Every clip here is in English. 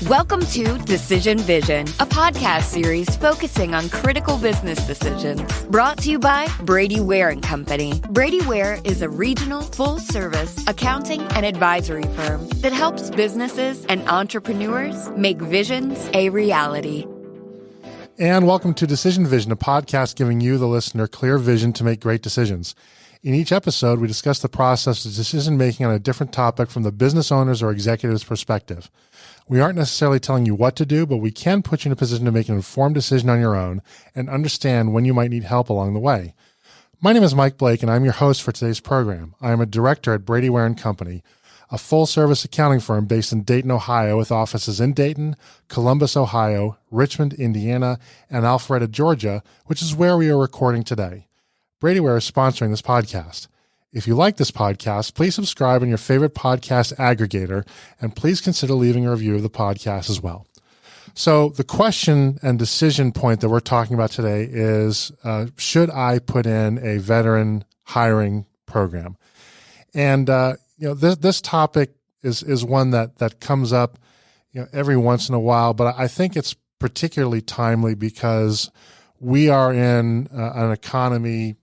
Welcome to Decision Vision, a podcast series focusing on critical business decisions. Brought to you by Brady Ware & Company. Brady Ware is a regional, full-service accounting and advisory firm that helps businesses and entrepreneurs make visions a reality. And welcome to Decision Vision, a podcast giving you, the listener, clear vision to make great decisions. In each episode, we discuss the process of decision-making on a different topic from the business owner's or executive's perspective. We aren't necessarily telling you what to do, but we can put you in a position to make an informed decision on your own and understand when you might need help along the way. My name is Mike Blake, and I'm your host for today's program. I am a director at Brady Ware & Company, a full-service accounting firm based in Dayton, Ohio, with offices in Dayton, Columbus, Ohio, Richmond, Indiana, and Alpharetta, Georgia, which is where we are recording today. Brady Ware is sponsoring this podcast. If you like this podcast, please subscribe in your favorite podcast aggregator, and please consider leaving a review of the podcast as well. So the question and decision point that we're talking about today is, should I put in a veteran hiring program? And this topic is one that comes up every once in a while, but I think it's particularly timely because we are in an economy,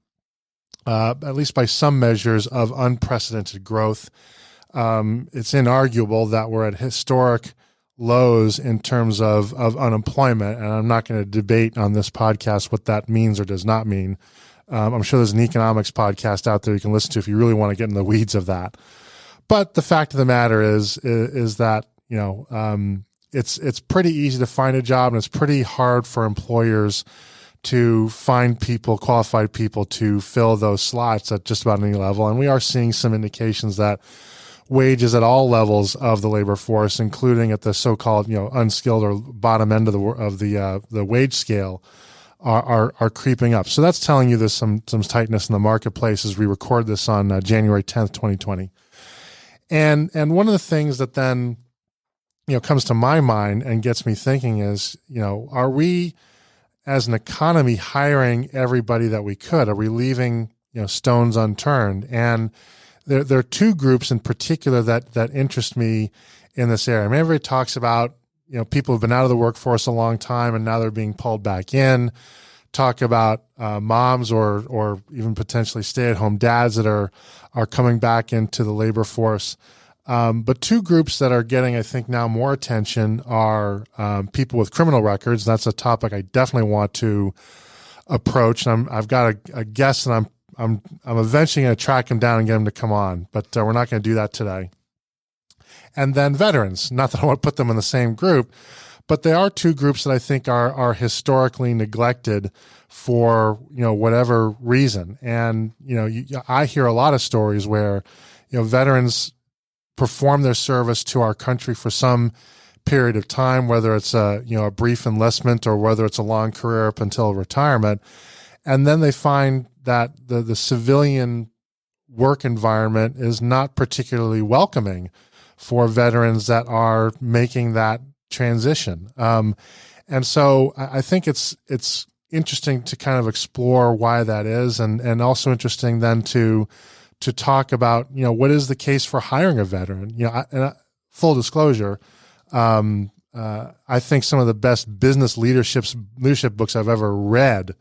at least by some measures, of unprecedented growth. It's inarguable that we're at historic lows in terms of unemployment, and I'm not going to debate on this podcast what that means or does not mean. I'm sure there's an economics podcast out there you can listen to if you really want to get in the weeds of that. But the fact of the matter is that it's pretty easy to find a job, and it's pretty hard for employers to find people, qualified people, to fill those slots at just about any level. And we are seeing some indications that wages at all levels of the labor force, including at the so-called unskilled or bottom end of the wage scale, are creeping up. So that's telling you there's some tightness in the marketplace as we record this on January 10th, 2020. And one of the things that then comes to my mind and gets me thinking is, are we as an economy hiring everybody that we could? Are we leaving stones unturned? And there are two groups in particular that interest me in this area. I mean, everybody talks about people who've been out of the workforce a long time and now they're being pulled back in. Talk about moms or even potentially stay-at-home dads that are coming back into the labor force. But two groups that are getting, I think, now more attention are people with criminal records. That's a topic I definitely want to approach. And I've got a guest, and I'm eventually going to track him down and get him to come on, but we're not going to do that today. And then veterans. Not that I want to put them in the same group, but they are two groups that I think are historically neglected for whatever reason. And I hear a lot of stories where veterans perform their service to our country for some period of time, whether it's a brief enlistment or whether it's a long career up until retirement, and then they find that the civilian work environment is not particularly welcoming for veterans that are making that transition. And so I think it's interesting to kind of explore why that is, and also interesting then to talk about, what is the case for hiring a veteran? Full disclosure, I think some of the best business leadership books I've ever read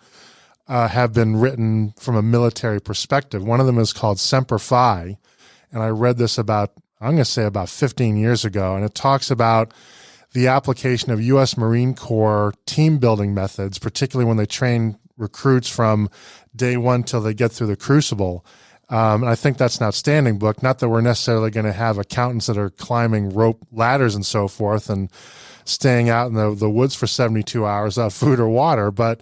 have been written from a military perspective. One of them is called Semper Fi, and I read this about 15 years ago, and it talks about the application of U.S. Marine Corps team building methods, particularly when they train recruits from day one till they get through the crucible. And I think that's an outstanding book. Not that we're necessarily going to have accountants that are climbing rope ladders and so forth and staying out in the woods for 72 hours without food or water, but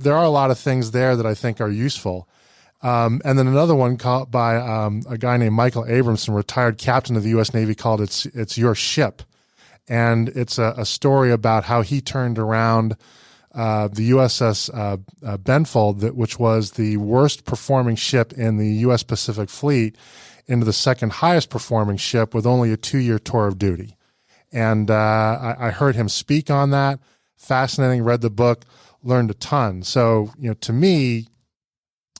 there are a lot of things there that I think are useful. And then another one called by a guy named Michael Abramson, retired captain of the U.S. Navy, called It's Your Ship. And it's a story about how he turned around the USS Benfold, which was the worst performing ship in the U.S. Pacific Fleet, into the second highest performing ship with only a 2-year tour of duty. And I heard him speak on that. Fascinating. Read the book, learned a ton. So, to me,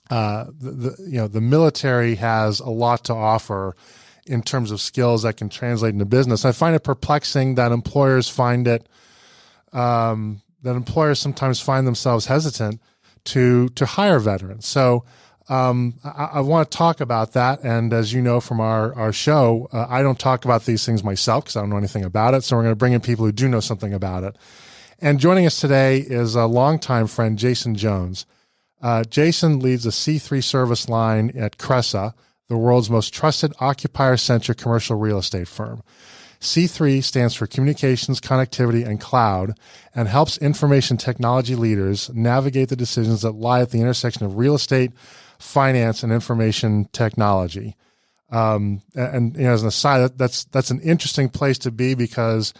the military has a lot to offer in terms of skills that can translate into business. I find it perplexing that employers sometimes find themselves hesitant to hire veterans. So I want to talk about that. And as you know from our show, I don't talk about these things myself because I don't know anything about it. So we're going to bring in people who do know something about it. And joining us today is a longtime friend, Jason Jones. Jason leads a C3 service line at Cresa, the world's most trusted occupier-centric commercial real estate firm. C3 stands for Communications, Connectivity, and Cloud, and helps information technology leaders navigate the decisions that lie at the intersection of real estate, finance, and information technology. And as an aside, that's an interesting place to be because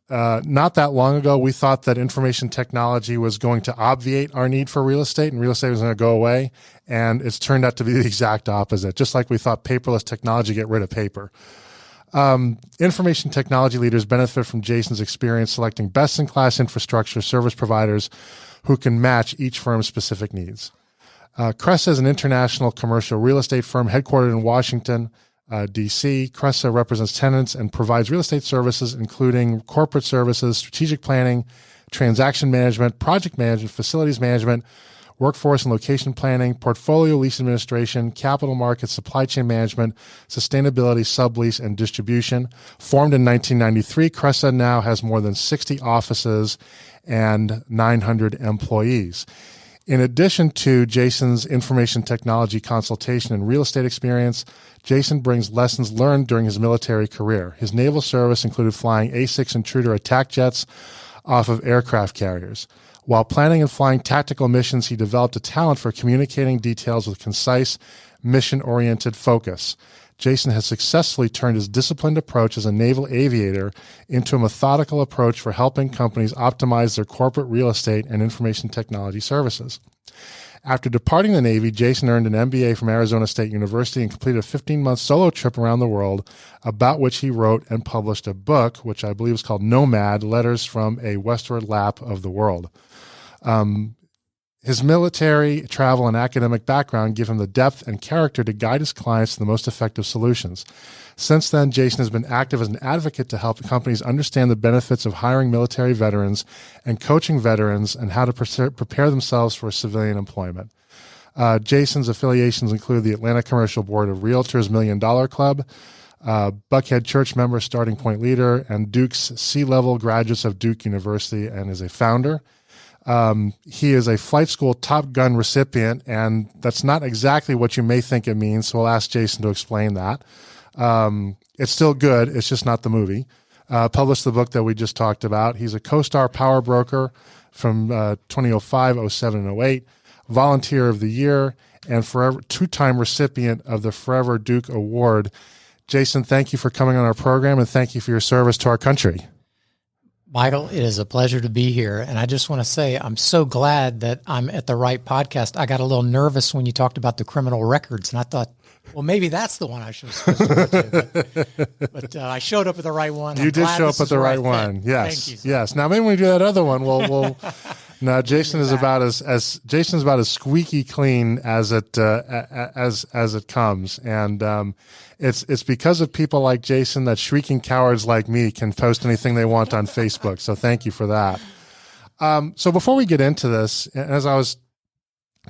not that long ago, we thought that information technology was going to obviate our need for real estate and real estate was going to go away. And it's turned out to be the exact opposite, just like we thought paperless technology get rid of paper. Information technology leaders benefit from Jason's experience selecting best-in-class infrastructure service providers who can match each firm's specific needs. Cresa is an international commercial real estate firm headquartered in Washington, D.C. Cresa represents tenants and provides real estate services, including corporate services, strategic planning, transaction management, project management, facilities management, workforce and location planning, portfolio lease administration, capital markets, supply chain management, sustainability, sublease, and distribution. Formed in 1993, Cresa now has more than 60 offices and 900 employees. In addition to Jason's information technology consultation and real estate experience, Jason brings lessons learned during his military career. His naval service included flying A-6 Intruder attack jets off of aircraft carriers. While planning and flying tactical missions, he developed a talent for communicating details with concise, mission-oriented focus. Jason has successfully turned his disciplined approach as a naval aviator into a methodical approach for helping companies optimize their corporate real estate and information technology services. After departing the Navy, Jason earned an MBA from Arizona State University and completed a 15-month solo trip around the world, about which he wrote and published a book, which I believe is called Nomad, Letters from a Westward Lap of the World. His military, travel, and academic background give him the depth and character to guide his clients to the most effective solutions. Since then, Jason has been active as an advocate to help companies understand the benefits of hiring military veterans and coaching veterans and how to prepare themselves for civilian employment. Jason's affiliations include the Atlanta Commercial Board of Realtors $1 Million Club, Buckhead Church member, Starting Point leader, and Duke's C-level graduates of Duke University, and is a founder. He is a flight school Top Gun recipient, and that's not exactly what you may think it means, so we'll ask Jason to explain that. It's still good. It's just not the movie. Published the book that we just talked about. He's a co-star power broker from 2005, 07, and 08, volunteer of the year, and forever two-time recipient of the Forever Duke Award. Jason, thank you for coming on our program, and thank you for your service to our country. Michael, it is a pleasure to be here. And I just want to say I'm so glad that I'm at the right podcast. I got a little nervous when you talked about the criminal records, and I thought, well, maybe that's the one I should have supposed to go to. But I showed up at the right one. You did show up at the right one. Yes. Thank you. Yes. Now, maybe when we do that other one, we'll now Jason is about as Jason's about as squeaky clean as it comes. And it's because of people like Jason that shrieking cowards like me can post anything they want on Facebook. So thank you for that. So before we get into this, as I was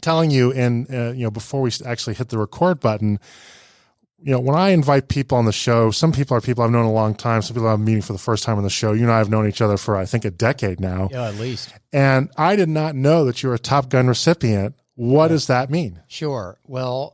telling you before we actually hit the record button, when I invite people on the show, some people are people I've known a long time. Some people I'm meeting for the first time on the show. You and I have known each other for, I think, a decade now. Yeah, at least. And I did not know that you were a Top Gun recipient. What does that mean? Sure. Well,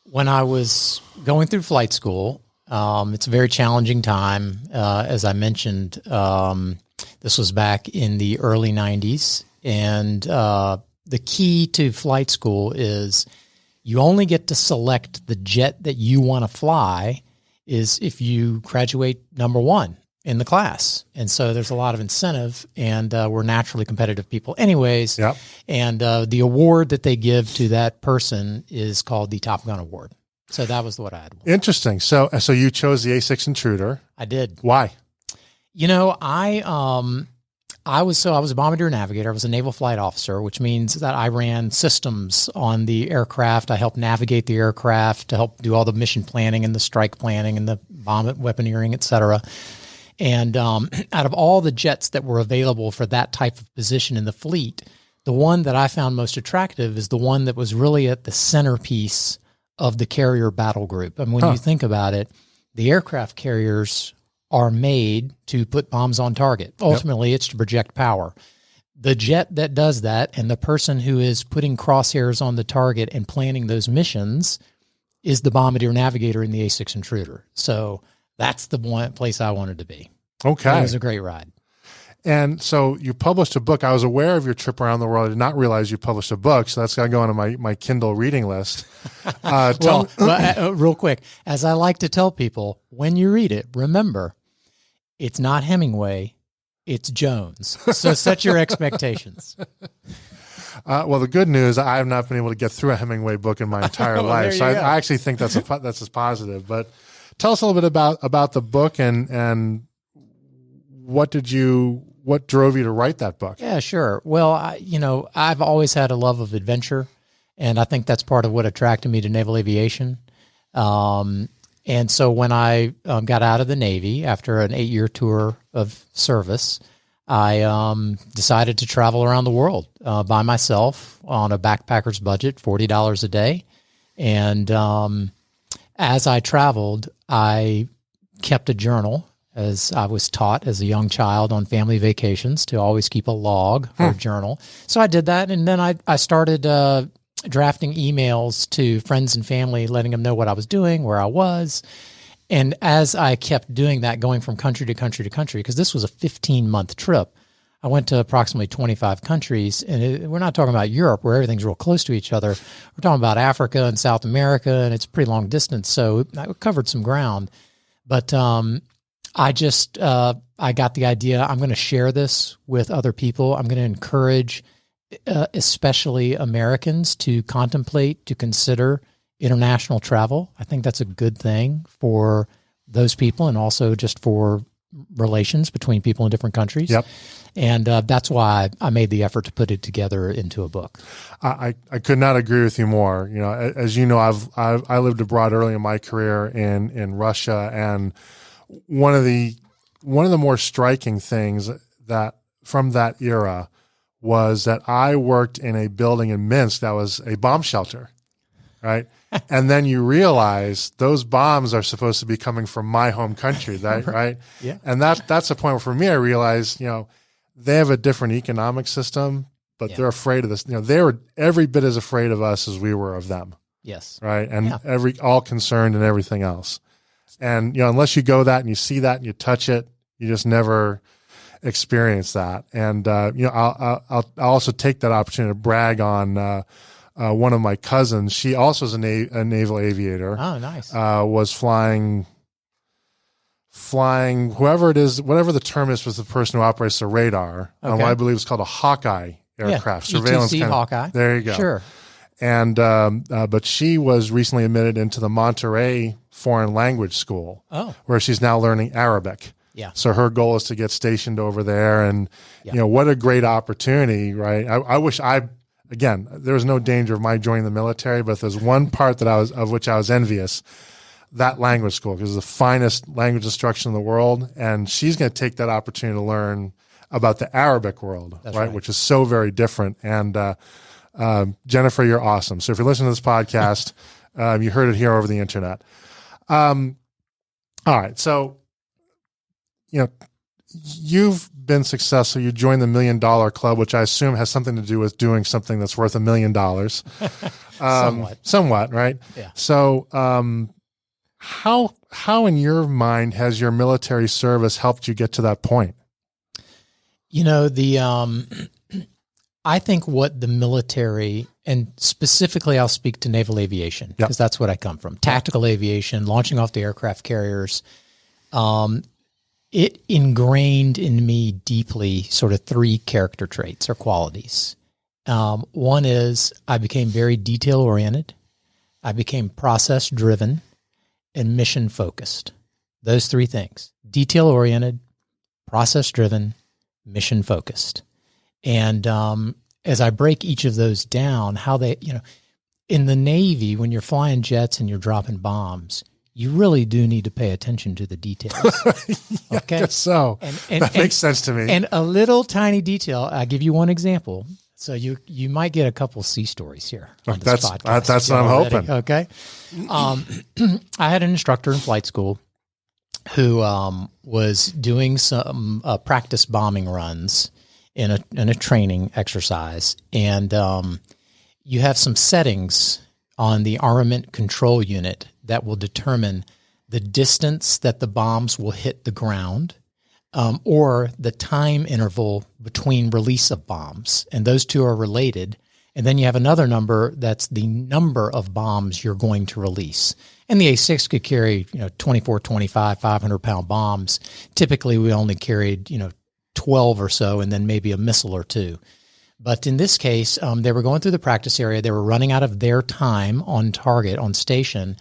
when I was going through flight school, it's a very challenging time. As I mentioned, this was back in the early 90s. And the key to flight school is you only get to select the jet that you want to fly is if you graduate number one in the class. And so there's a lot of incentive, and we're naturally competitive people anyways. Yep. And the award that they give to that person is called the Top Gun Award. So that was what I had. Interesting. So you chose the A6 Intruder. I did. Why? I was a bombardier navigator. I was a Naval Flight Officer, which means that I ran systems on the aircraft. I helped navigate the aircraft to help do all the mission planning and the strike planning and the bomb weaponeering, et cetera. And out of all the jets that were available for that type of position in the fleet, the one that I found most attractive is the one that was really at the centerpiece of the carrier battle group. And when you think about it, the aircraft carriers are made to put bombs on target. Ultimately, it's to project power. The jet that does that and the person who is putting crosshairs on the target and planning those missions is the bombardier navigator in the A6 Intruder. So that's the one place I wanted to be. Okay. It was a great ride. And so you published a book. I was aware of your trip around the world. I did not realize you published a book. So that's got to go on my Kindle reading list. Real quick, as I like to tell people, when you read it, remember, it's not Hemingway, it's Jones. So set your expectations. Well, the good news, I have not been able to get through a Hemingway book in my entire life. So I actually think that's a positive. But tell us a little bit about the book and what drove you to write that book? Yeah, sure. Well, I've always had a love of adventure, and I think that's part of what attracted me to naval aviation. And so when I got out of the Navy after an 8-year tour of service, I decided to travel around the world by myself on a backpacker's budget, $40 a day. And as I traveled, I kept a journal, as I was taught as a young child on family vacations to always keep a log or a journal. So I did that, and then I started drafting emails to friends and family, letting them know what I was doing, where I was. And as I kept doing that, going from country to country to country, because this was a 15-month trip, I went to approximately 25 countries. And we're not talking about Europe, where everything's real close to each other. We're talking about Africa and South America, and it's a pretty long distance. So I covered some ground. But I got the idea, I'm going to share this with other people. I'm going to encourage especially Americans to contemplate, to consider international travel. I think that's a good thing for those people and also just for relations between people in different countries. Yep. And that's why I made the effort to put it together into a book. I could not agree with you more. You know, as you know, I lived abroad early in my career in Russia, and one of the more striking things that from that era was that I worked in a building in Minsk that was a bomb shelter, right? And then you realize those bombs are supposed to be coming from my home country, right? Yeah. And that's the point where for me, I realized, they have a different economic system, but they're afraid of this. They were every bit as afraid of us as we were of them. Yes. Right. And all concerned and everything else. And, unless you go that and you see that and you touch it, you just never experience that. And, I'll also take that opportunity to brag on, one of my cousins. She also is a naval aviator. Oh, nice. Was flying whoever it is, whatever the term is for the person who operates the radar, on what I believe is called a Hawkeye aircraft, surveillance E2C Hawkeye. There you go. Sure. And but she was recently admitted into the Monterey Foreign Language School, where she's now learning Arabic. Yeah. So her goal is to get stationed over there, and what a great opportunity, right? I wish again, there was no danger of my joining the military, but there's one part of which I was envious. That language school, because it's the finest language instruction in the world, and she's going to take that opportunity to learn about the Arabic world, right? Which is so very different. And Jennifer, you're awesome. So if you're listening to this podcast, you heard it here over the internet. All right, so you've been successful. You joined the $1 Million Club, which I assume has something to do with doing something that's worth $1 million. Somewhat, right? Yeah. So, how in your mind has your military service helped you get to that point? I think what the military, and specifically I'll speak to naval aviation, because that's what I come from, tactical aviation, launching off the aircraft carriers. It ingrained in me deeply sort of 3 character traits or qualities. One is I became very detail-oriented. I became process-driven and mission-focused. Those 3 things: detail-oriented, process-driven, mission focused. And as I break each of those down, how they, in the Navy, when you're flying jets and you're dropping bombs, you really do need to pay attention to the details. Yeah, Okay. I guess so. That makes sense to me. And a little tiny detail, I'll give you one example. So you might get a couple sea stories here on this podcast. That's what I'm hoping. Okay. I had an instructor in flight school who was doing some practice bombing runs in a training exercise. And you have some settings on the armament control unit that will determine the distance that the bombs will hit the ground, or the time interval between release of bombs. And those two are related. And then you have another number that's the number of bombs you're going to release. And the A6 could carry, 24, 25, 500-pound bombs. Typically, we only carried, 12 or so, and then maybe a missile or two. But in this case, they were going through the practice area. They were running out of their time on target, on station.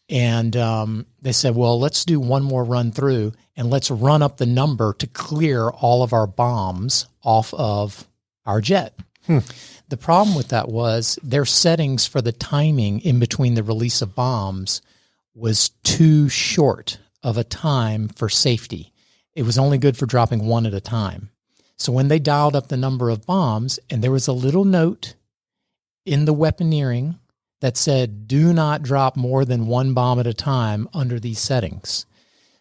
And they said, well, let's do one more run through, and let's run up the number to clear all of our bombs off of our jet. The problem with that was their settings for the timing in between the release of bombs was too short of a time for safety. It was only good for dropping one at a time. So when they dialed up the number of bombs, and there was a little note in the weaponeering that said, do not drop more than one bomb at a time under these settings.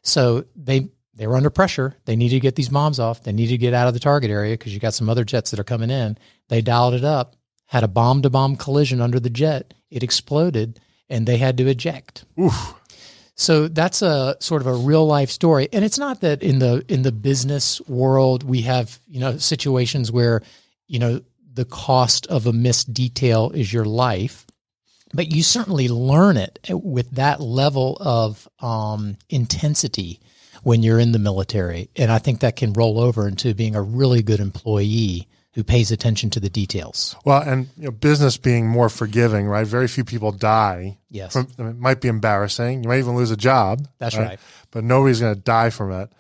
So they were under pressure. They needed to get these bombs off. They needed to get out of the target area because you got some other jets that are coming in. They dialed it up, had a bomb-to-bomb collision under the jet. It exploded, and they had to eject. Oof. So that's a sort of a real life story. And it's not that in the business world we have, situations where, the cost of a missed detail is your life, but you certainly learn it with that level of intensity when you're in the military. And I think that can roll over into being a really good employee who pays attention to the details. Well, and business being more forgiving, right? Very few people die. Yes. It might be embarrassing. You might even lose a job. That's right. But nobody's going to die from it.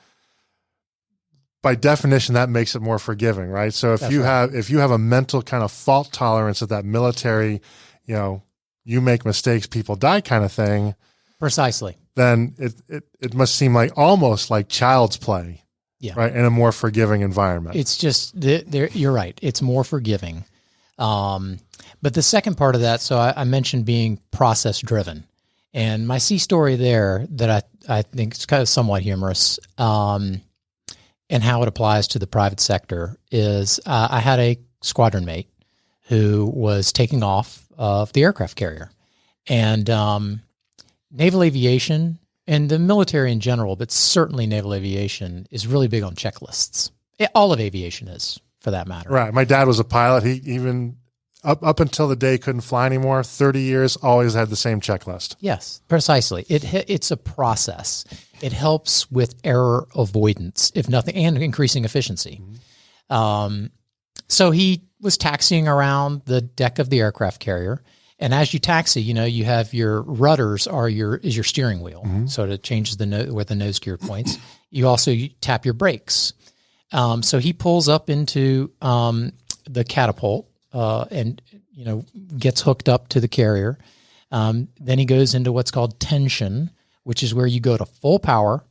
By definition, that makes it more forgiving, right? So if you have a mental kind of fault tolerance of that military, you make mistakes, people die kind of thing. Precisely. Then it must seem like almost like child's play. Yeah. Right. In a more forgiving environment. It's just, you're right. It's more forgiving. But the second part of that, so I mentioned being process driven. And my C story there that I think is kind of somewhat humorous, and how it applies to the private sector is I had a squadron mate who was taking off of the aircraft carrier. And naval aviation and the military in general, but certainly naval aviation, is really big on checklists. All of aviation is, for that matter. Right. My dad was a pilot. He even up until the day he couldn't fly anymore, 30 years, always had the same checklist. Yes, precisely. It's a process. It helps with error avoidance, if nothing, and increasing efficiency. Mm-hmm. So he was taxiing around the deck of the aircraft carrier. And as you taxi, you have your rudders is your steering wheel. Mm-hmm. So it changes where the nose gear points. You tap your brakes. So he pulls up into the catapult and gets hooked up to the carrier. Then he goes into what's called tension, which is where you go to full power,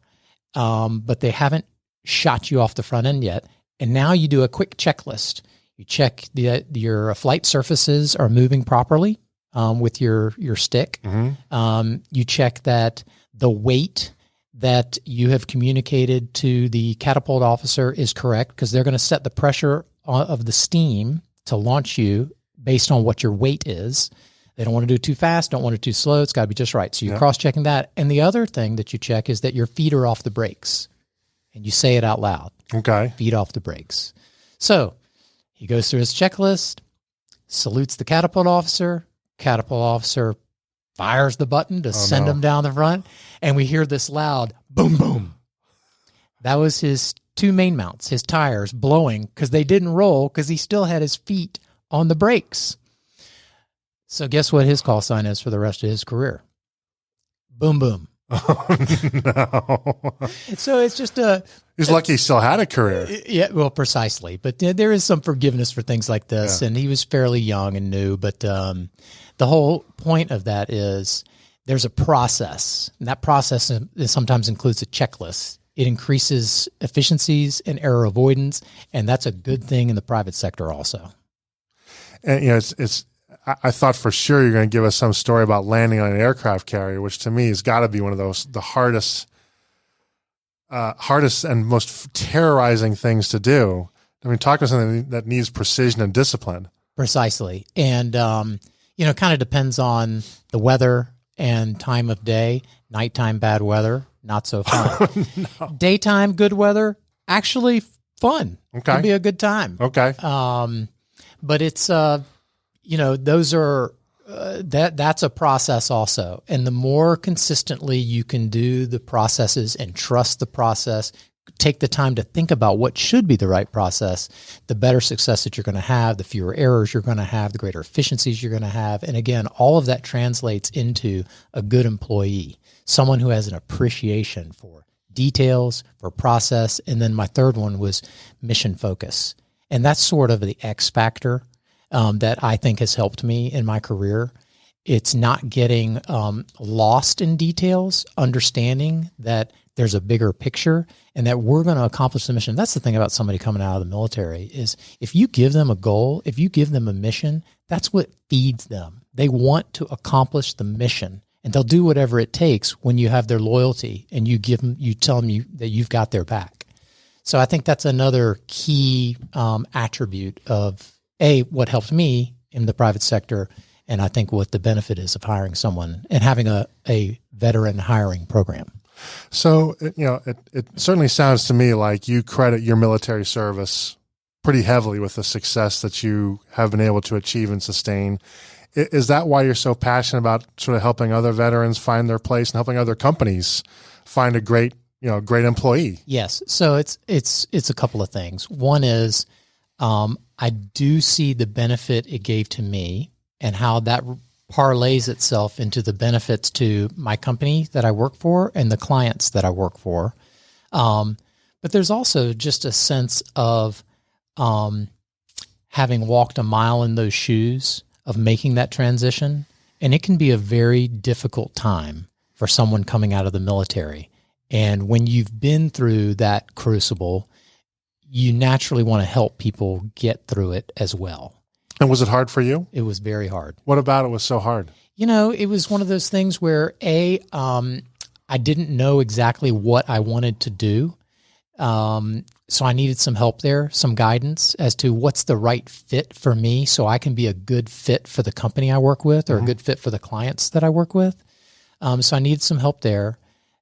but they haven't shot you off the front end yet. And now you do a quick checklist. You check your flight surfaces are moving properly. With your stick. Mm-hmm. You check that the weight that you have communicated to the catapult officer is correct, because they're going to set the pressure of the steam to launch you based on what your weight is. They don't want to do it too fast, don't want it too slow. It's got to be just right. So you're cross-checking that. And the other thing that you check is that your feet are off the brakes. And you say it out loud. Okay. Feet off the brakes. So he goes through his checklist, salutes the catapult officer. Catapult officer fires the button to send him down the front, and we hear this loud boom, boom. That was his two main mounts, his tires blowing because they didn't roll because he still had his feet on the brakes. So guess what his call sign is for the rest of his career? Boom, boom. Oh, no. So it's just He's lucky he still had a career. yeah, well, precisely. But there is some forgiveness for things like this. Yeah. And he was fairly young and new. But the whole point of that is there's a process. And that process sometimes includes a checklist. It increases efficiencies and error avoidance. And that's a good thing in the private sector also. And, I thought for sure you're going to give us some story about landing on an aircraft carrier, which to me has got to be one of the hardest and most terrorizing things to do. I mean, talk about something that needs precision and discipline. Precisely. And, kind of depends on the weather and time of day. Nighttime, bad weather, not so fun. No. Daytime, good weather, actually fun. Okay. Can be a good time. Okay. But it's, those are, that's a process also. And the more consistently you can do the processes and trust the process, take the time to think about what should be the right process, the better success that you're going to have, the fewer errors you're going to have, the greater efficiencies you're going to have. And again, all of that translates into a good employee, someone who has an appreciation for details, for process. And then my third one was mission focus. And that's sort of the X factor that I think has helped me in my career. It's not getting lost in details, understanding that there's a bigger picture and that we're going to accomplish the mission. That's the thing about somebody coming out of the military is if you give them a goal, if you give them a mission, that's what feeds them. They want to accomplish the mission, and they'll do whatever it takes when you have their loyalty and you tell them that you've got their back. So I think that's another key attribute of what helped me in the private sector, and I think what the benefit is of hiring someone and having a veteran hiring program. So, it certainly sounds to me like you credit your military service pretty heavily with the success that you have been able to achieve and sustain. Is that why you're so passionate about sort of helping other veterans find their place and helping other companies find a great employee? Yes. So it's a couple of things. One is, I do see the benefit it gave to me and how that parlays itself into the benefits to my company that I work for and the clients that I work for. But there's also just a sense of having walked a mile in those shoes of making that transition. And it can be a very difficult time for someone coming out of the military. And when you've been through that crucible, you naturally want to help people get through it as well. And was it hard for you? It was very hard. What about it was so hard? It was one of those things where I didn't know exactly what I wanted to do. So I needed some help there, some guidance as to what's the right fit for me so I can be a good fit for the company I work with or a good fit for the clients that I work with. So I needed some help there.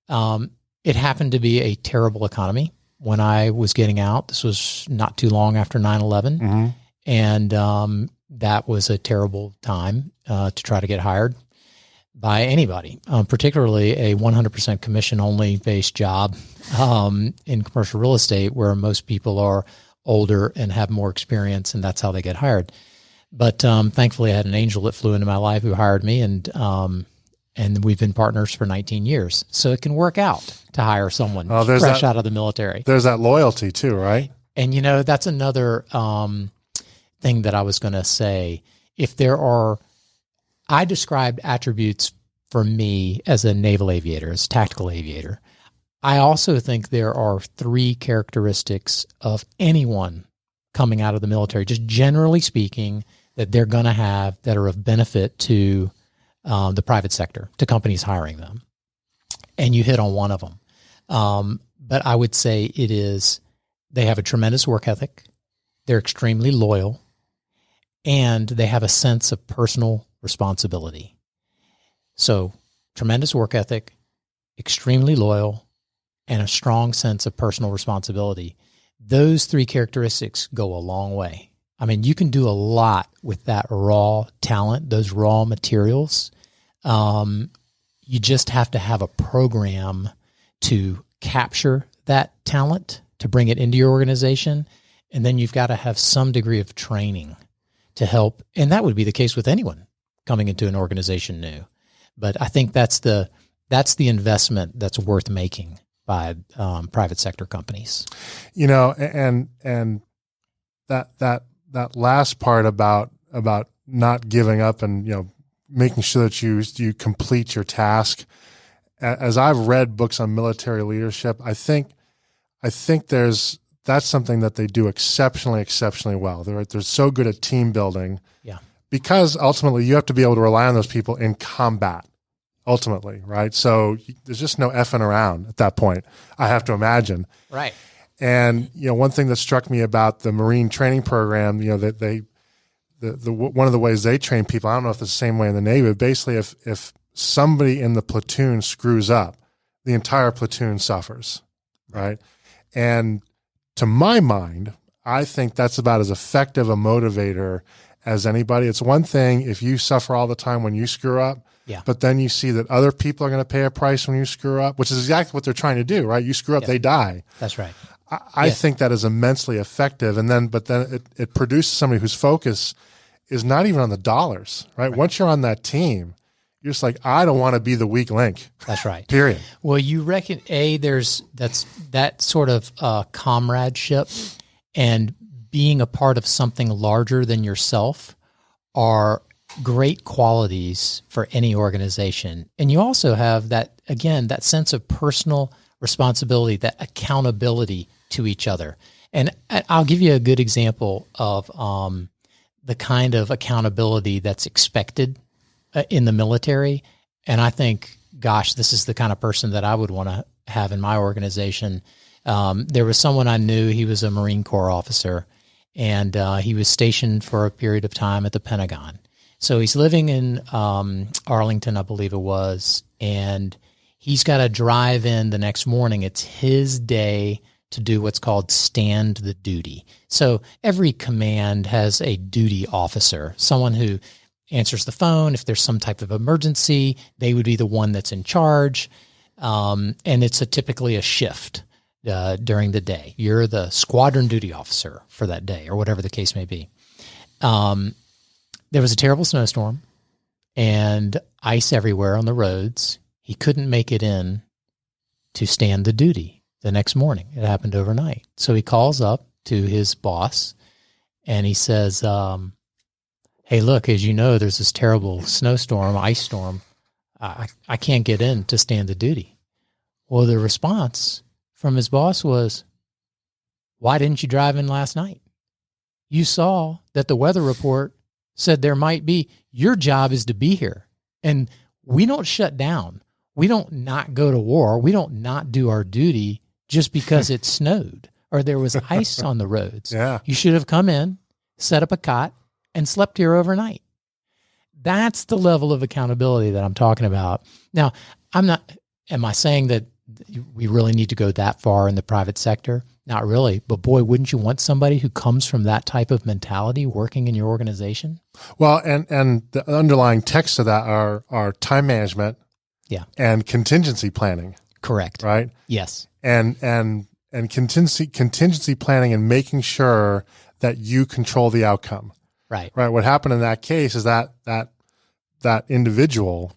It happened to be a terrible economy when I was getting out. This was not too long after 9/11. Mm-hmm. And that was a terrible time to try to get hired by anybody, particularly a 100% commission-only based job in commercial real estate where most people are older and have more experience, and that's how they get hired. But thankfully, I had an angel that flew into my life who hired me, and we've been partners for 19 years. So it can work out to hire someone fresh out of the military. There's that loyalty too, right? And, that's another thing that I was going to say. I described attributes for me as a naval aviator, as a tactical aviator. I also think there are 3 characteristics of anyone coming out of the military, just generally speaking, that they're going to have that are of benefit to the private sector, to companies hiring them. And you hit on one of them. But I would say it is they have a tremendous work ethic, they're extremely loyal, and they have a sense of personal responsibility. So tremendous work ethic, extremely loyal, and a strong sense of personal responsibility. Those 3 characteristics go a long way. I mean, you can do a lot with that raw talent, those raw materials. You just have to have a program to capture that talent, to bring it into your organization. And then you've got to have some degree of training to help. And that would be the case with anyone coming into an organization new. But I think that's the That's the investment that's worth making by private sector companies. And that last part about not giving up and making sure that you complete your task. As I've read books on military leadership, I think that's something that they do exceptionally well. They're so good at team building. Yeah. Because ultimately you have to be able to rely on those people in combat, ultimately, right? So there's just no effing around at that point, I have to imagine. Right. And, one thing that struck me about the Marine training program, that one of the ways they train people, I don't know if it's the same way in the Navy, but basically if somebody in the platoon screws up, the entire platoon suffers, right? And to my mind, I think that's about as effective a motivator as anybody. It's one thing if you suffer all the time when you screw up, but then you see that other people are going to pay a price when you screw up, which is exactly what they're trying to do, right? You screw up, they die. That's right. I think that is immensely effective. But then it produces somebody whose focus is not even on the dollars, right? Once you're on that team, you're just like, I don't want to be the weak link. That's right. Period. Well, you reckon, that's that sort of comradeship and being a part of something larger than yourself are great qualities for any organization. And you also have that sense of personal responsibility, that accountability to each other. And I'll give you a good example of the kind of accountability that's expected in the military. And I think, gosh, this is the kind of person that I would want to have in my organization. There was someone I knew, he was a Marine Corps officer, and he was stationed for a period of time at the Pentagon. So he's living in Arlington, I believe it was, and he's got to drive in the next morning. It's his day to do what's called stand the duty. So every command has a duty officer, someone who answers the phone. If there's some type of emergency, they would be the one that's in charge. And it's typically a shift during the day. You're the squadron duty officer for that day, or whatever the case may be. There was a terrible snowstorm and ice everywhere on the roads. He couldn't make it in to stand the duty the next morning. It happened overnight. So he calls up to his boss and he says, hey, look, as you know, there's this terrible snowstorm, ice storm. I can't get in to stand the duty. Well, the response from his boss was, why didn't you drive in last night? You saw that the weather report said there might be. Your job is to be here. And we don't shut down. We don't not go to war. We don't not do our duty just because it snowed or there was ice on the roads. Yeah. You should have come in, set up a cot, and slept here overnight. That's the level of accountability that I'm talking about. Now, am I saying that we really need to go that far in the private sector? Not really. But boy, wouldn't you want somebody who comes from that type of mentality working in your organization? Well, and the underlying text of that are time management, and contingency planning. Correct. Right? Yes. And contingency planning and making sure that you control the outcome. Right. Right. What happened in that case is that individual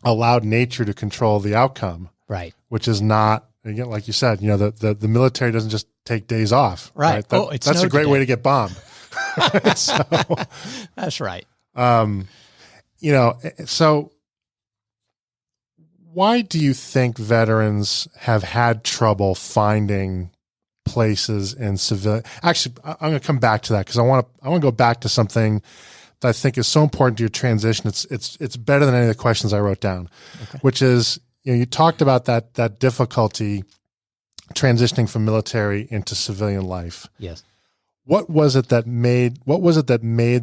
allowed nature to control the outcome. Right. Which is not, again, like you said, the military doesn't just take days off. Right. That's a great way to get bombed. So, that's right. So why do you think veterans have had trouble finding places in civilian? Actually, I'm going to come back to that because I want to go back to something that I think is so important to your transition. It's better than any of the questions I wrote down, which is, you talked about that difficulty transitioning from military into civilian life. Yes. What was it that made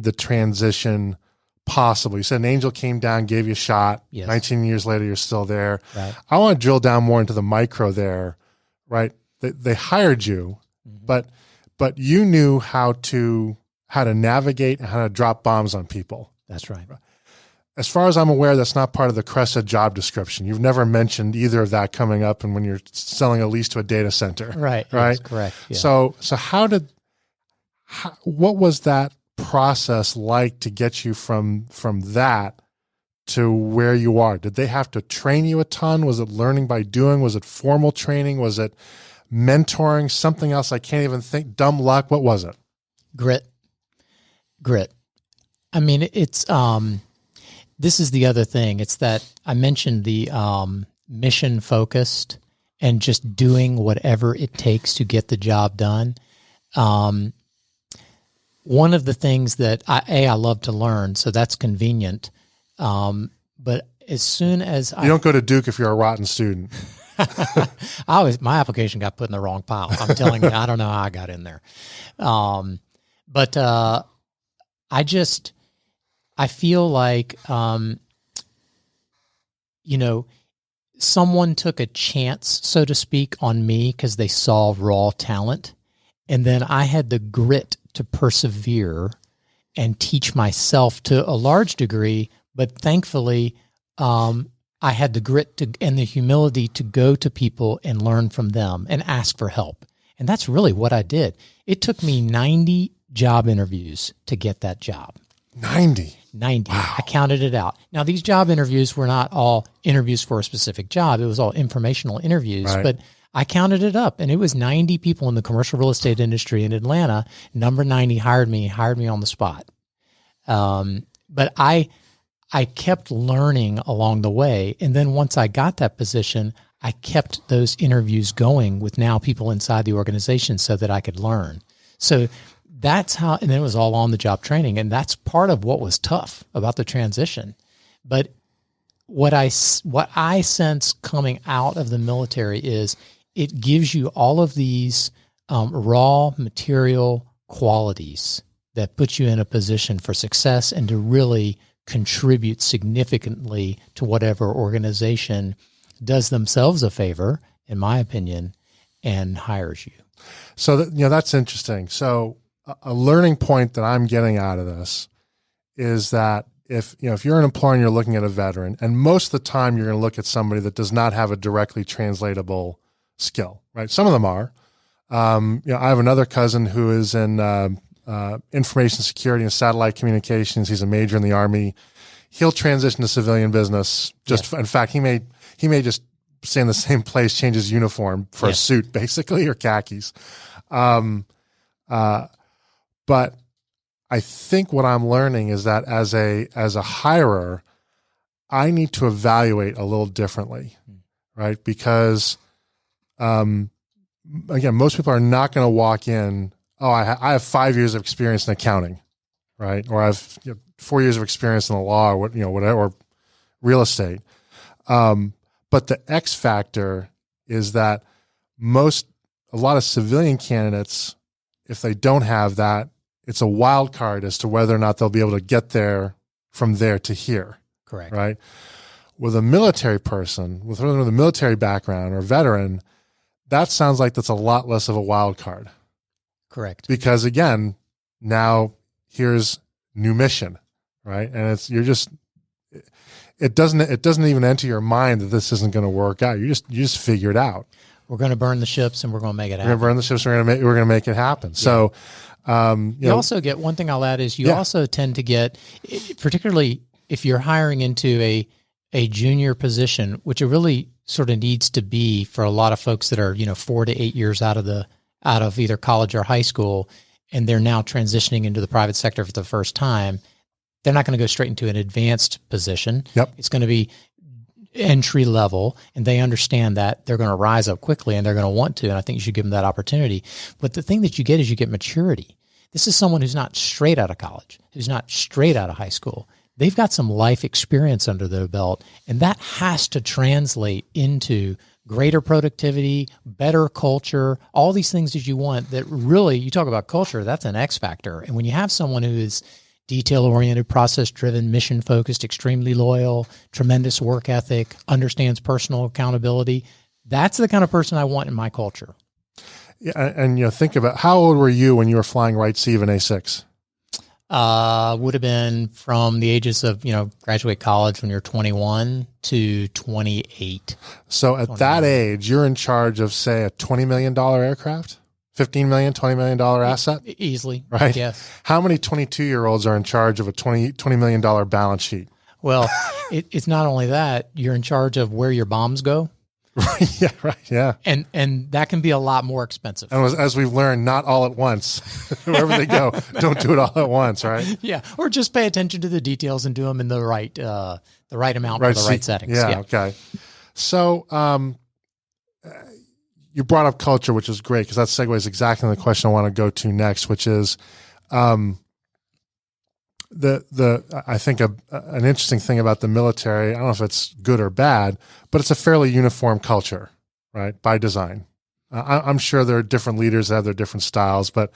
the transition possible? You said an angel came down, gave you a shot. Yes. 19 years later, you're still there. Right. I want to drill down more into the micro there, right? They hired you, but you knew how to navigate and how to drop bombs on people. That's right. As far as I'm aware, that's not part of the Cresa job description. You've never mentioned either of that coming up and when you're selling a lease to a data center. Right. Right. That's correct. Yeah. So what was that process like to get you from that to where you are? Did they have to train you a ton? Was it learning by doing? Was it formal training? Was it mentoring? Something else I can't even think. Dumb luck? What was it? Grit. I mean, it's this is the other thing. It's that I mentioned the mission focused and just doing whatever it takes to get the job done. One of the things that I love to learn, so that's convenient. But as soon as you don't go to Duke if you're a rotten student. My application got put in the wrong pile. I'm telling you, I don't know how I got in there. But I feel like, someone took a chance, so to speak, on me because they saw raw talent. And then I had the grit to persevere and teach myself to a large degree. But thankfully, I had the grit and the humility to go to people and learn from them and ask for help. And that's really what I did. It took me 90 job interviews to get that job. 90. Wow. I counted it out. Now, these job interviews were not all interviews for a specific job. It was all informational interviews, but I counted it up, and it was 90 people in the commercial real estate industry in Atlanta. Number 90 hired me on the spot. But I kept learning along the way. And then once I got that position, I kept those interviews going with now people inside the organization so that I could learn. So that's how, and then it was all on the job training. And that's part of what was tough about the transition. But what I sense coming out of the military is it gives you all of these raw material qualities that put you in a position for success and to really contribute significantly to whatever organization does themselves a favor, in my opinion, and hires you. So that's interesting. So a learning point that I'm getting out of this is that if you're an employer and you're looking at a veteran, and most of the time you're going to look at somebody that does not have a directly translatable skill, right? Some of them are. I have another cousin who is in information security and satellite communications. He's a major in the Army. He'll transition to civilian business. In fact, he may just stay in the same place, change his uniform for a suit, basically, or khakis. But I think what I'm learning is that as a hirer, I need to evaluate a little differently, right? Because again, most people are not going to walk in. Oh, I have 5 years of experience in accounting, right? Or I have 4 years of experience in the law, or whatever, or real estate. But the X factor is that a lot of civilian candidates, if they don't have that, it's a wild card as to whether or not they'll be able to get there from there to here. Correct. Right? With a military person, with a military background or veteran, that sounds like that's a lot less of a wild card. Correct. Because again, now here's new mission, right? And it doesn't even enter your mind that this isn't going to work out. You just figure it out. We're going to burn the ships and we're going to make it happen. We're going to burn the ships. We're going to make it happen. Yeah. So, you also get, one thing I'll add is you also tend to get, particularly if you're hiring into a junior position, which it really sort of needs to be for a lot of folks that are, 4 to 8 years out of either college or high school, and they're now transitioning into the private sector for the first time. They're not going to go straight into an advanced position. Yep. It's going to be entry level, and they understand that they're going to rise up quickly and they're going to want to. And I think you should give them that opportunity. But the thing that you get is you get maturity. This is someone who's not straight out of college, who's not straight out of high school. They've got some life experience under their belt, and that has to translate into greater productivity, better culture, all these things that you want. That really, you talk about culture, that's an X factor. And when you have someone who is detail-oriented, process-driven, mission-focused, extremely loyal, tremendous work ethic, understands personal accountability, that's the kind of person I want in my culture. Yeah, and think about, how old were you when you were flying Wright Seaven A6? Would have been from the ages of, graduate college when you're 21 to 28. So at that age, you're in charge of, say, a $20 million aircraft? $15 million, $20 million asset? Easily. Right? Yes. How many 22-year-olds are in charge of a $20 million balance sheet? Well, it's not only that, you're in charge of where your bombs go. Yeah, right. Yeah. And that can be a lot more expensive. And as we've learned, not all at once. Wherever they go, don't do it all at once, right? Yeah. Or just pay attention to the details and do them in the right amount for the right settings. Yeah. Okay. So, you brought up culture, which is great because that segues exactly in the question I want to go to next, which is, I think an interesting thing about the military, I don't know if it's good or bad, but it's a fairly uniform culture, right? By design. I'm sure there are different leaders that have their different styles, but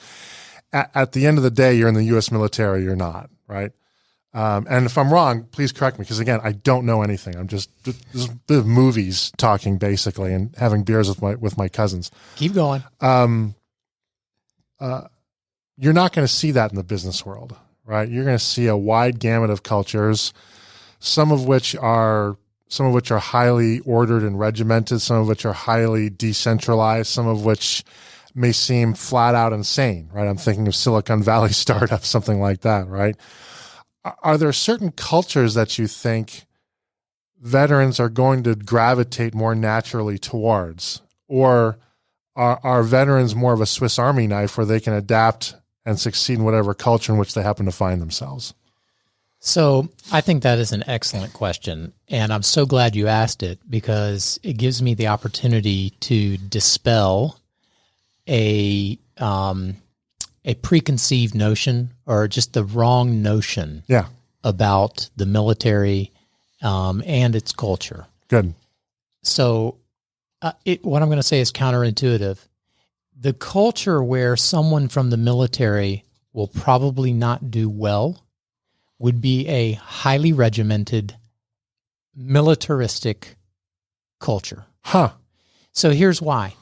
at the end of the day, you're in the U.S. military, you're not, right? And if I'm wrong, please correct me, because again, I don't know anything. I'm just the movies talking basically and having beers with my cousins. Keep going. You're not going to see that in the business world, right? You're going to see a wide gamut of cultures, some of which are highly ordered and regimented, some of which are highly decentralized, some of which may seem flat out insane, right? I'm thinking of Silicon Valley startups, something like that, right? Are there certain cultures that you think veterans are going to gravitate more naturally towards? Or are veterans more of a Swiss Army knife where they can adapt and succeed in whatever culture in which they happen to find themselves? So I think that is an excellent question, and I'm so glad you asked it because it gives me the opportunity to dispel a preconceived notion or just the wrong notion about the military and its culture. Good. So what I'm going to say is counterintuitive. The culture where someone from the military will probably not do well would be a highly regimented, militaristic culture. Huh. So here's why.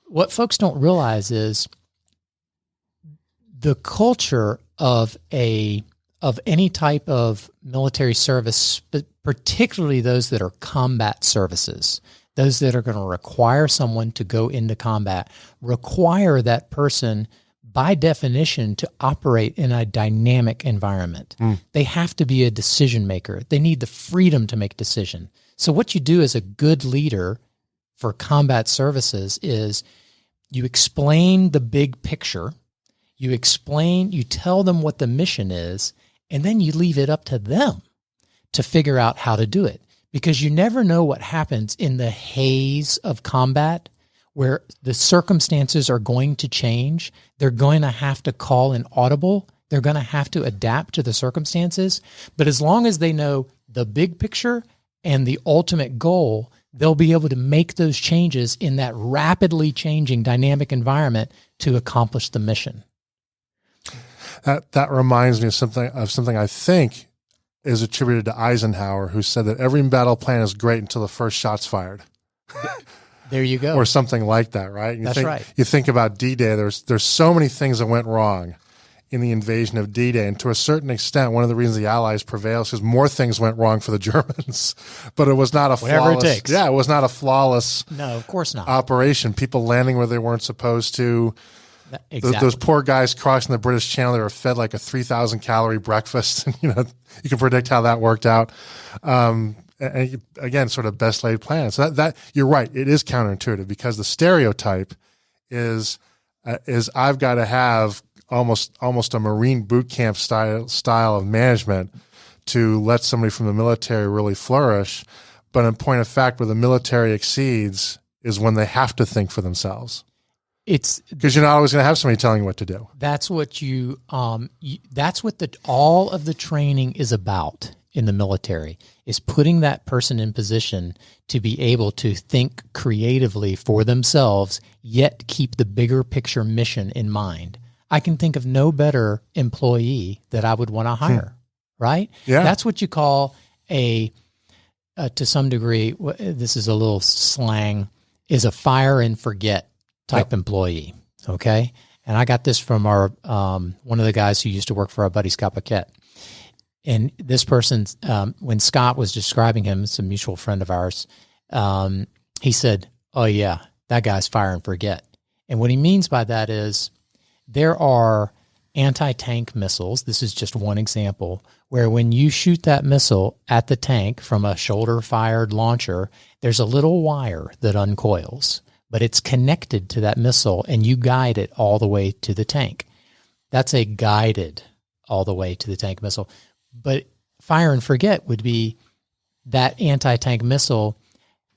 What folks don't realize is the culture of any type of military service, but particularly those that are combat services, those that are going to require someone to go into combat, require that person by definition to operate in a dynamic environment. They have to be a decision maker. They need the freedom to make decision. So what you do as a good leader for combat services is you explain the big picture, you tell them what the mission is, and then you leave it up to them to figure out how to do it. Because you never know what happens in the haze of combat where the circumstances are going to change. They're going to have to call an audible. They're going to have to adapt to the circumstances. But as long as they know the big picture and the ultimate goal, they'll be able to make those changes in that rapidly changing dynamic environment to accomplish the mission. That reminds me of something I think is attributed to Eisenhower, who said that every battle plan is great until the first shot's fired. There you go. Or something like that, right? That's right. You think about D-Day, there's so many things that went wrong in the invasion of D-Day. And to a certain extent, one of the reasons the Allies prevailed is because more things went wrong for the Germans. But it was not a flawless. It takes. Yeah, it was not a flawless. No, of course not. Operation. People landing where they weren't supposed to. Exactly. Those poor guys crossing the British Channel, they were fed like a 3,000 calorie breakfast. And, you can predict how that worked out. And again, sort of best laid plans. So that you're right. It is counterintuitive because the stereotype is I've got to have almost a Marine boot camp style of management to let somebody from the military really flourish. But in point of fact, where the military exceeds is when they have to think for themselves. It's because you're not always going to have somebody telling you what to do. That's what that's what all of the training is about in the military, is putting that person in position to be able to think creatively for themselves, yet keep the bigger picture mission in mind. I can think of no better employee that I would want to hire, right? Yeah. That's what you call to some degree, this is a little slang, is a fire and forget type employee, okay? And I got this from our one of the guys who used to work for our buddy Scott Paquette. And this person, when Scott was describing him, it's a mutual friend of ours, he said, "Oh yeah, that guy's fire and forget." And what he means by that is there are anti-tank missiles, this is just one example, where when you shoot that missile at the tank from a shoulder-fired launcher, there's a little wire that uncoils, but it's connected to that missile, and you guide it all the way to the tank. That's a guided all the way to the tank missile. But fire and forget would be that anti-tank missile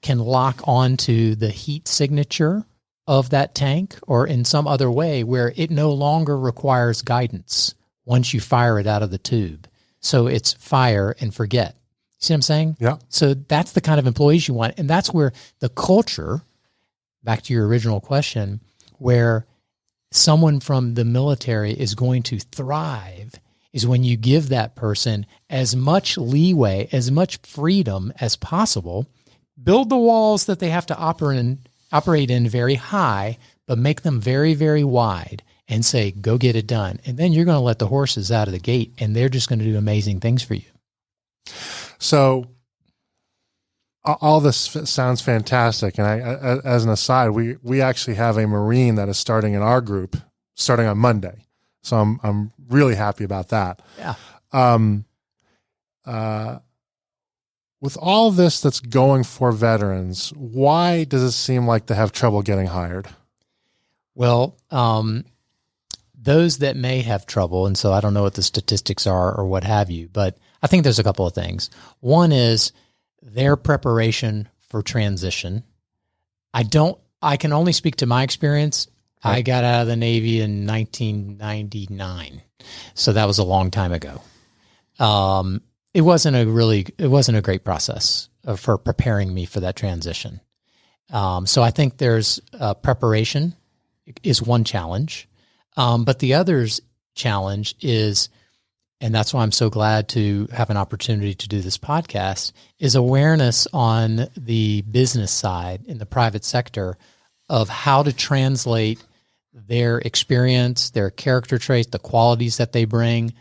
can lock onto the heat signature of that tank or in some other way where it no longer requires guidance once you fire it out of the tube. So it's fire and forget. See what I'm saying? Yeah. So that's the kind of employees you want. And that's where the culture, back to your original question, where someone from the military is going to thrive is when you give that person as much leeway, as much freedom as possible, build the walls that they have to operate in very high, but make them very, very wide and say, go get it done. And then you're going to let the horses out of the gate and they're just going to do amazing things for you. So all this sounds fantastic. And as an aside, we actually have a Marine that is starting in our group starting on Monday. So I'm really happy about that. Yeah. With all this that's going for veterans, why does it seem like they have trouble getting hired? Well, those that may have trouble, and so I don't know what the statistics are or what have you, but I think there's a couple of things. One is their preparation for transition. I can only speak to my experience. Right. I got out of the Navy in 1999, so that was a long time ago. It wasn't a great process for preparing me for that transition. So I think there's preparation is one challenge. But the other challenge is, and that's why I'm so glad to have an opportunity to do this podcast, is awareness on the business side in the private sector of how to translate their experience, their character traits, the qualities that they bring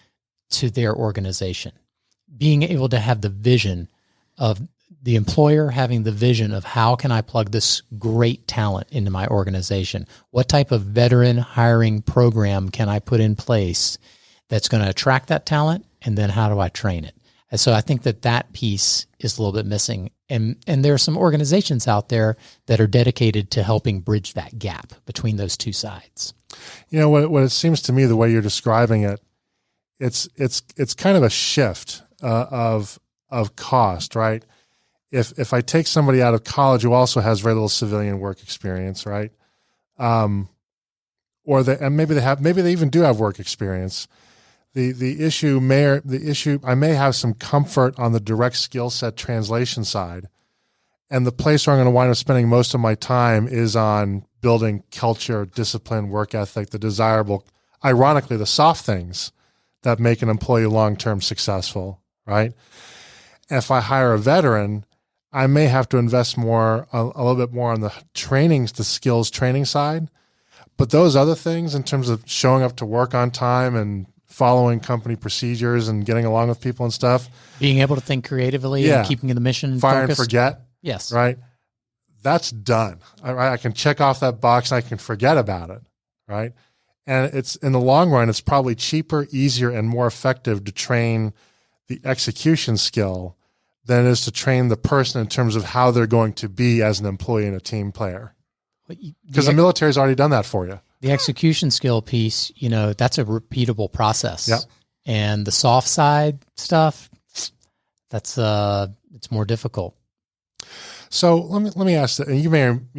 to their organization. Being able to have the vision of the employer having the vision of how can I plug this great talent into my organization? What type of veteran hiring program can I put in place that's going to attract that talent? And then how do I train it? And so I think that piece is a little bit missing. And there are some organizations out there that are dedicated to helping bridge that gap between those two sides. You know, what it seems to me, the way you're describing it, it's kind of a shift of cost, right? If I take somebody out of college who also has very little civilian work experience, right? And maybe they even do have work experience. The issue I may have some comfort on the direct skill set translation side, and the place where I'm going to wind up spending most of my time is on building culture, discipline, work ethic, the desirable, ironically, the soft things that make an employee long-term successful, right? If I hire a veteran, I may have to invest more, a little bit more on the skills training side. But those other things in terms of showing up to work on time and following company procedures and getting along with people and stuff. Being able to think creatively and keeping the mission fire focused. And forget. Yes. Right? That's done. I can check off that box and I can forget about it. Right? And it's in the long run, it's probably cheaper, easier, and more effective to train the execution skill than it is to train the person in terms of how they're going to be as an employee and a team player. Because the military's already done that for you. The execution skill piece, that's a repeatable process. Yep. And the soft side stuff, that's it's more difficult. So let me ask that, and you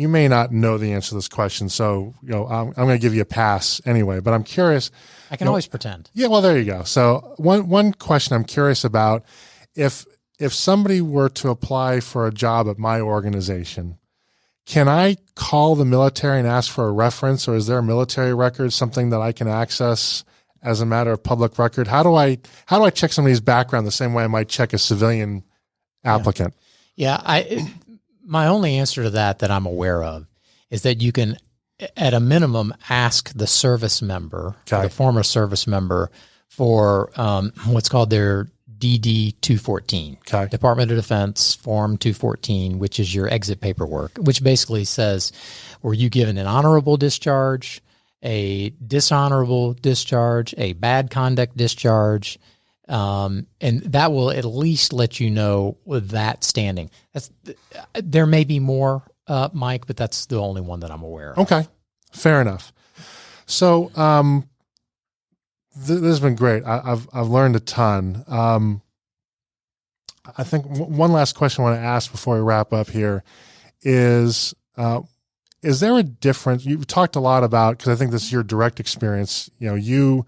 may not know the answer to this question. So I'm going to give you a pass anyway. But I'm curious. I can always pretend. Yeah, well, there you go. So one question I'm curious about: if somebody were to apply for a job at my organization, can I call the military and ask for a reference, or is there a military record, something that I can access as a matter of public record? How do I check somebody's background the same way I might check a civilian applicant? Yeah, my only answer to that I'm aware of is that you can, at a minimum, ask the service member, the former service member, for what's called their DD 214, Department of Defense Form 214, which is your exit paperwork, which basically says, were you given an honorable discharge, a dishonorable discharge, a bad conduct discharge, And that will at least let you know with that standing. There may be more, Mike, but that's the only one that I'm aware of. Okay, fair enough. So this has been great. I've learned a ton. I think one last question I want to ask before we wrap up here is there a difference? You've talked a lot about, because I think this is your direct experience. You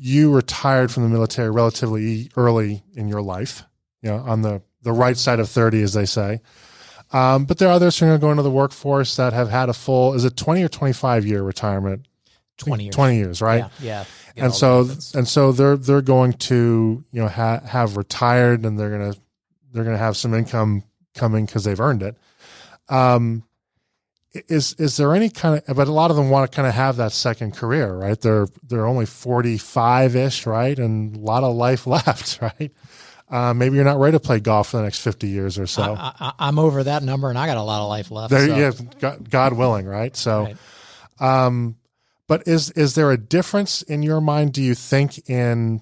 retired from the military relatively early in your life, on the right side of 30, as they say. But there are others who are going to go into the workforce that have had a full, is it 20 or 25 year retirement? 20 years. 20 years, right? Yeah. And so they're going to, have retired, and they're going to have some income coming because they've earned it. Is there any kind of, but a lot of them want to kind of have that second career, right? They're only 45-ish, right? And a lot of life left, right? Maybe you're not ready to play golf for the next 50 years or so. I'm over that number, and I got a lot of life left. God willing, right? So, right. But is there a difference in your mind, do you think, in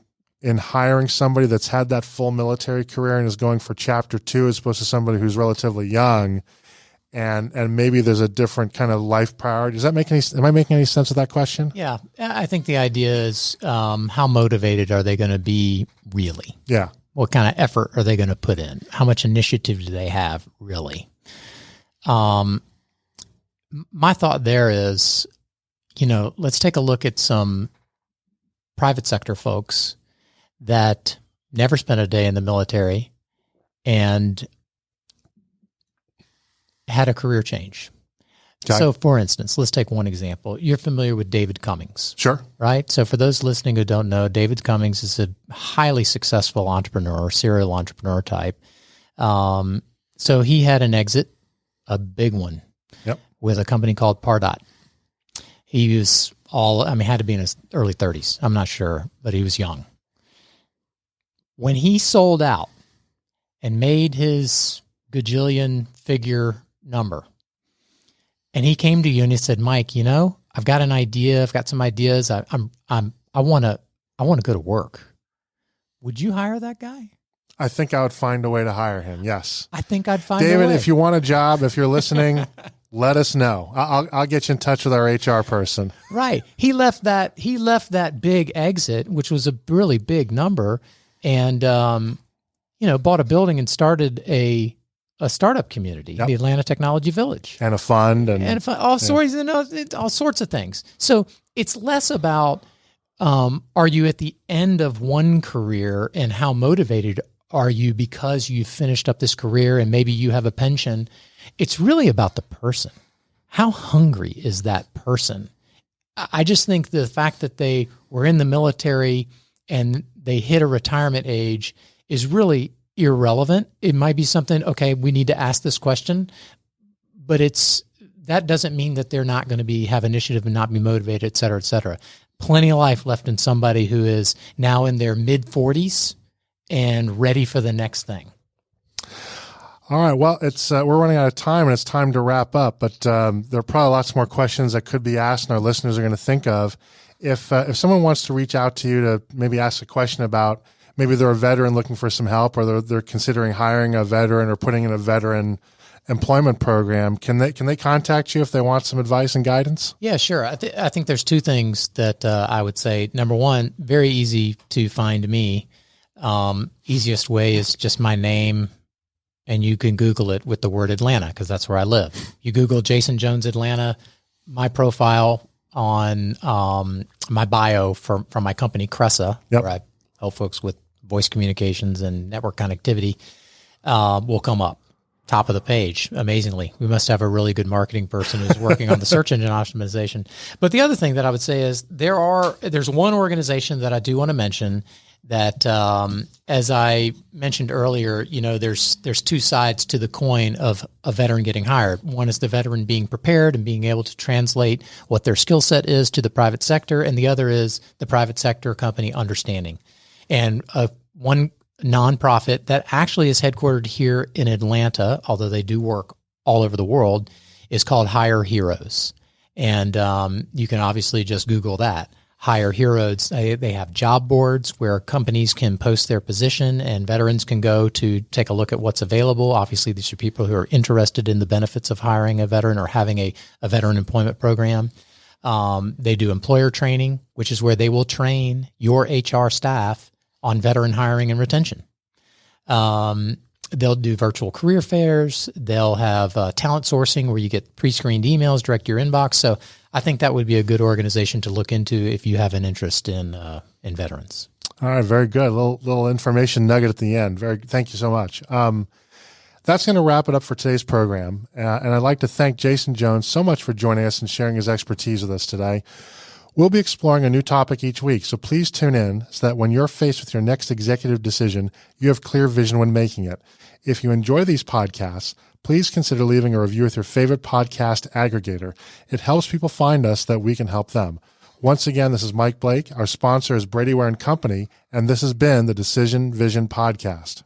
hiring somebody that's had that full military career and is going for chapter 2 as opposed to somebody who's relatively young, and maybe there's a different kind of life priority? Am I making any sense of that question? Yeah. I think the idea is, how motivated are they going to be really? Yeah. What kind of effort are they going to put in? How much initiative do they have really? My thought there is, let's take a look at some private sector folks that never spent a day in the military and had a career change. Okay. So, for instance, let's take one example. You're familiar with David Cummings. Sure. Right? So for those listening who don't know, David Cummings is a highly successful entrepreneur, serial entrepreneur type. So he had an exit, a big one, with a company called Pardot. He was had to be in his early 30s. I'm not sure, but he was young. When he sold out and made his gajillion figure number, and he came to you and he said, Mike, I've got an idea. I've got some ideas. I want to go to work. Would you hire that guy? I think I would find a way to hire him. Yes. I think I'd find a way. David, if you want a job, if you're listening, let us know. I'll get you in touch with our HR person. Right. He left that big exit, which was a really big number, and bought a building and started a startup community, the Atlanta Technology Village, and a fund, all sorts of things. So it's less about are you at the end of one career and how motivated are you because you finished up this career and maybe you have a pension. It's really about the person. How hungry is that person? I just think the fact that they were in the military and they hit a retirement age is really irrelevant. It might be something, okay, we need to ask this question, but that doesn't mean that they're not going to have initiative and not be motivated, et cetera, et cetera. Plenty of life left in somebody who is now in their mid-40s and ready for the next thing. All right. Well, it's we're running out of time, and it's time to wrap up. But there are probably lots more questions that could be asked, and our listeners are going to think of. If someone wants to reach out to you to maybe ask a question about, maybe they're a veteran looking for some help, or they're considering hiring a veteran or putting in a veteran employment program, can they contact you if they want some advice and guidance? Yeah, sure. I think there's two things that I would say. Number one, very easy to find me. Easiest way is just my name, and you can Google it with the word Atlanta, because that's where I live. You Google Jason Jones Atlanta, my profile on my bio from my company Cresa, where I help folks with voice communications and network connectivity, will come up. Top of the page, amazingly. We must have a really good marketing person who's working on the search engine optimization. But the other thing that I would say is there's one organization that I do want to mention that, as I mentioned earlier, there's two sides to the coin of a veteran getting hired. One is the veteran being prepared and being able to translate what their skill set is to the private sector, and the other is the private sector company understanding. And one nonprofit that actually is headquartered here in Atlanta, although they do work all over the world, is called Hire Heroes. And you can obviously just Google that. hire heroes. They have job boards where companies can post their position and veterans can go to take a look at what's available. Obviously, these are people who are interested in the benefits of hiring a veteran or having a veteran employment program. They do employer training, which is where they will train your HR staff on veteran hiring and retention. They'll do virtual career fairs. They'll have talent sourcing where you get pre-screened emails direct to your inbox. So I think that would be a good organization to look into if you have an interest in veterans. All right, very good. Little information nugget at the end. Thank you so much. That's going to wrap it up for today's program. And I'd like to thank Jason Jone so much for joining us and sharing his expertise with us today. We'll be exploring a new topic each week, so please tune in so that when you're faced with your next executive decision, you have clear vision when making it. If you enjoy these podcasts, please consider leaving a review with your favorite podcast aggregator. It helps people find us so that we can help them. Once again, this is Mike Blake. Our sponsor is Brady Ware & Company, and this has been the Decision Vision Podcast.